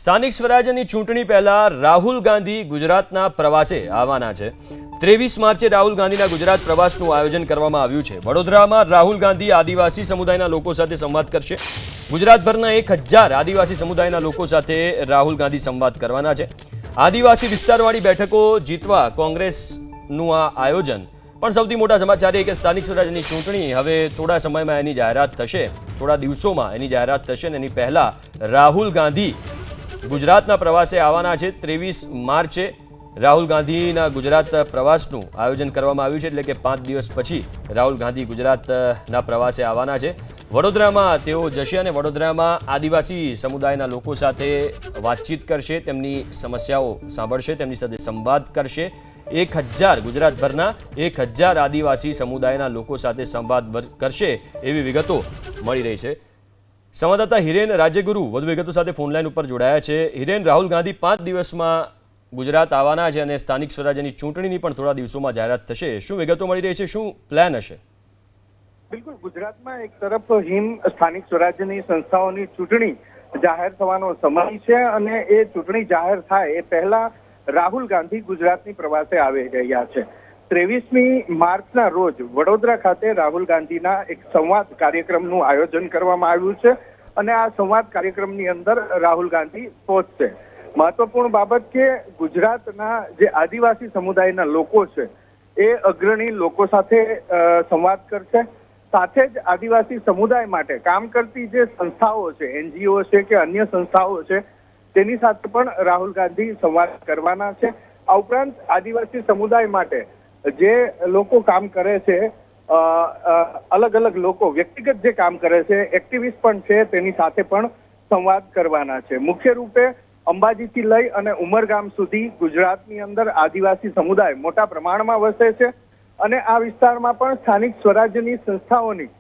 સ્થાનિક સ્વરાજ્યની ચૂંટણી પહેલા રાહુલ ગાંધી ગુજરાતના પ્રવાસે આવવાના છે। 23 માર્ચે રાહુલ ગાંધીના ગુજરાત પ્રવાસનું આયોજન કરવામાં આવ્યું છે। વડોદરામાં રાહુલ ગાંધી આદિવાસી સમુદાયના લોકો સાથે સંવાદ કરશે। ગુજરાતભરના 1000 આદિવાસી સમુદાયના લોકો સાથે રાહુલ ગાંધી સંવાદ કરવાના છે। આદિવાસી વિસ્તારવાળી બેઠકો જીતવા કોંગ્રેસનું આ આયોજન। પણ સૌથી મોટા સમાચાર એ કે સ્થાનિક સ્વરાજ્યની ચૂંટણી હવે થોડા સમયમાં એની જાહેરાત થશે, થોડા દિવસોમાં એની જાહેરાત થશે અને એની પહેલા રાહુલ ગાંધી ગુજરાતના પ્રવાસે આવવાના છે। 23 માર્ચે રાહુલ ગાંધીના ગુજરાત પ્રવાસનું આયોજન કરવામાં આવ્યું છે, એટલે કે 5 દિવસ પછી રાહુલ ગાંધી ગુજરાતના પ્રવાસે આવવાના છે। વડોદરામાં તેઓ જશે અને વડોદરામાં આદિવાસી સમુદાયના લોકો સાથે વાતચીત કરશે, તેમની સમસ્યાઓ સાંભળશે, તેમની સાથે સંવાદ કરશે। 1000 ગુજરાતભરના 1000 આદિવાસી સમુદાયના લોકો સાથે સંવાદ કરશે એવી વિગતો મળી રહી છે। સંવાદદાતા હિરેન રાજ્યગુરુ વધુ વિગતો સાથે ફોનલાઈન ઉપર જોડાયા છે। હિરેન, રાહુલ ગાંધી 5 દિવસમાં ગુજરાત આવવાના છે અને સ્થાનિક સ્વરાજ્યની ચૂંટણીની પણ થોડા દિવસોમાં જાહેરાત થશે। શું વિગતો મળી રહી છે, શું પ્લાન હશે? બિલકુલ, ગુજરાતમાં એક તરફ સ્થાનિક સ્વરાજ્યની સંસ્થાઓની ચૂંટણી જાહેર થવાનો સમય છે અને એ ચૂંટણી જાહેર થાય એ પહેલા રાહુલ ગાંધી ગુજરાતની પ્રવાસે આવી રહ્યા છે। 23મી માર્ચના રોજ વડોદરા ખાતે રાહુલ ગાંધીના એક સંવાદ કાર્યક્રમનું આયોજન કરવામાં આવ્યું છે અને આ સંવાદ કાર્યક્રમની અંદર રાહુલ ગાંધી પહોંચશે। મહત્વપૂર્ણ બાબત કે ગુજરાતના જે આદિવાસી સમુદાયના લોકો છે એ અગ્રણી લોકો સાથે સંવાદ કરશે। સાથે જ આદિવાસી સમુદાય માટે કામ કરતી જે સંસ્થાઓ છે, NGO છે કે અન્ય સંસ્થાઓ છે, તેની સાથે પણ રાહુલ ગાંધી સંવાદ કરવાના છે। આ ઉપરાંત આદિવાસી સમુદાય માટે જે લોકો કામ કરે છે, અલગ અલગ લોકો વ્યક્તિગત જે કામ કરે છે, એક્ટિવિસ્ટ પણ છે, તેની સાથે પણ સંવાદ કરવાના છે। મુખ્ય રૂપે અંબાજીથી લઈ અને ઉમરગામ સુધી ગુજરાતની અંદર આદિવાસી સમુદાય મોટા પ્રમાણમાં વસે છે અને આ વિસ્તારમાં પણ સ્થાનિક સ્વરાજ્યની સંસ્થાઓની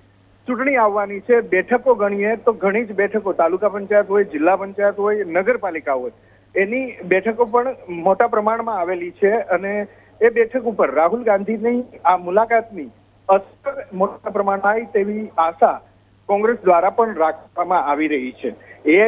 ચૂંટણી આવવાની છે। બેઠકો ગણીએ તો ઘણી જ બેઠકો, તાલુકા પંચાયત હોય, જિલ્લા પંચાયત હોય, નગરપાલિકા હોય, એની બેઠકો પણ મોટા પ્રમાણમાં આવેલી છે અને એ બેઠક ઉપર રાહુલ ગાંધીની આ મુલાકાતની અસર મોટા પ્રમાણમાં આવી તેવી આશા કોંગ્રેસ દ્વારા પણ રાખવામાં આવી રહી છે। એ